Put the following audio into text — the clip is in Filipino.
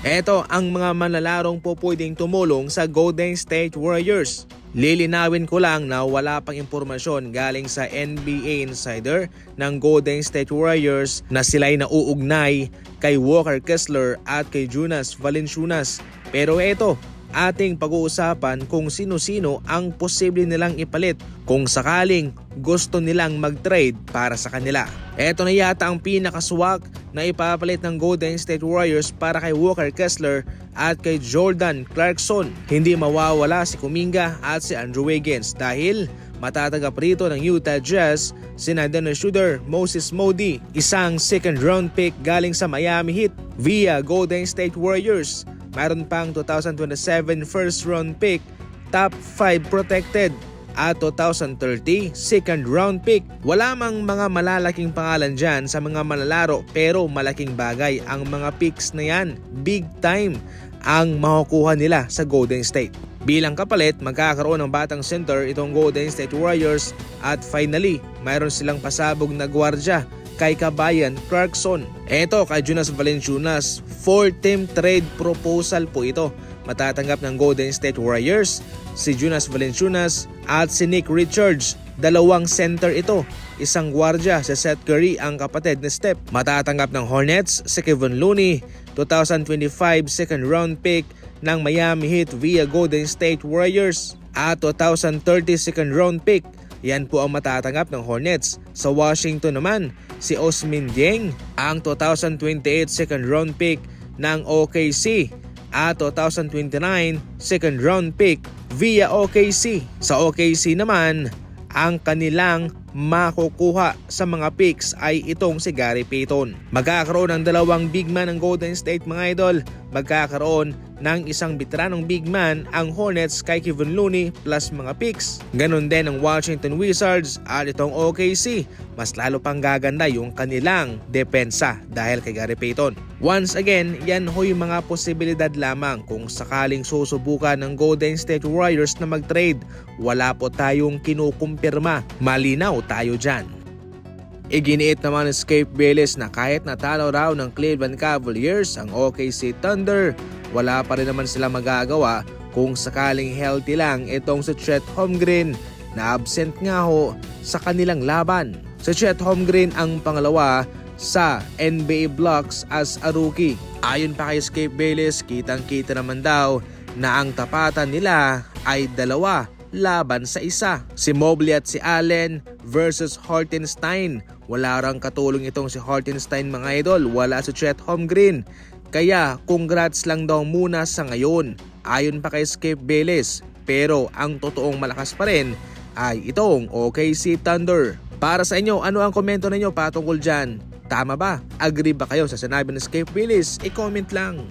Eto ang mga manlalarong po pwedeng tumulong sa Golden State Warriors. Lilinawin ko lang na wala pang impormasyon galing sa NBA Insider ng Golden State Warriors na sila'y nauugnay kay Walker Kessler at kay Jonas Valanciunas. Pero eto, ating pag-uusapan kung sino-sino ang posible nilang ipalit kung sakaling gusto nilang mag-trade para sa kanila. Eto na yata ang pinakaswak na ipapalit ng Golden State Warriors para kay Walker Kessler at kay Jordan Clarkson. Hindi mawawala si Kuminga at si Andrew Wiggins dahil matatanggap rito ng Utah Jazz sina Dennis Schroeder, Moses Moody, isang second round pick galing sa Miami Heat via Golden State Warriors. Mayroon pang 2027 first round pick, top 5 protected at 2030 second round pick. Wala mang mga malalaking pangalan dyan sa mga manlalaro pero malaking bagay ang mga picks na yan. Big time ang makukuha nila sa Golden State. Bilang kapalit, magkakaroon ng batang center itong Golden State Warriors at finally, mayroon silang pasabog na gwardya kay Kabayan Clarkson. Eto kay Jonas Valanciunas, 4-team trade proposal po ito. Matatanggap ng Golden State Warriors si Jonas Valanciunas at si Nick Richards. Dalawang center ito. Isang gwardya si Seth Curry ang kapatid ni Steph. Matatanggap ng Hornets si Kevon Looney, 2025 second round pick ng Miami Heat via Golden State Warriors at 2030 second round pick. Yan po ang matatanggap ng Hornets. Sa Washington naman, si Ousmane Dieng ang 2028 second round pick ng OKC at 2029 second round pick via OKC. Sa OKC naman, ang kanilang makukuha sa mga picks ay itong si Gary Payton. Magkakaroon ng dalawang big man ng Golden State mga idol. Magkakaroon ng isang veteranong big man ang Hornets kay Kevon Looney plus mga picks. Ganon din ang Washington Wizards at itong OKC. Mas lalo pang gaganda yung kanilang depensa dahil kay Gary Payton. Once again, yan ho yung mga posibilidad lamang kung sakaling susubukan ng Golden State Warriors na mag-trade. Wala po tayong kinukumpirma. Malinaw tayo dyan. Iginiit naman ni Skip Bayless na kahit natalo raw ng Cleveland Cavaliers ang OKC Thunder, wala pa rin naman sila magagawa kung sakaling healthy lang itong si Chet Holmgren na absent nga ho sa kanilang laban. Si Chet Holmgren ang pangalawa sa NBA blocks as a rookie. Ayon pa kay Skip Bayless, kitang-kita naman daw na ang tapatan nila ay 2 laban sa 1. Si Mobley at si Allen versus Hartenstein. Wala rang katulong itong si Hartenstein mga idol, wala si Chet Holmgren. Kaya congrats lang daw muna sa ngayon, ayon pa kay Skip Bayless. Pero ang totoong malakas pa rin ay itong OKC Thunder. Para sa inyo, ano ang komento ninyo patungkol dyan? Tama ba? Agree ba kayo sa sinabi ng Skip Bayless? I-comment lang.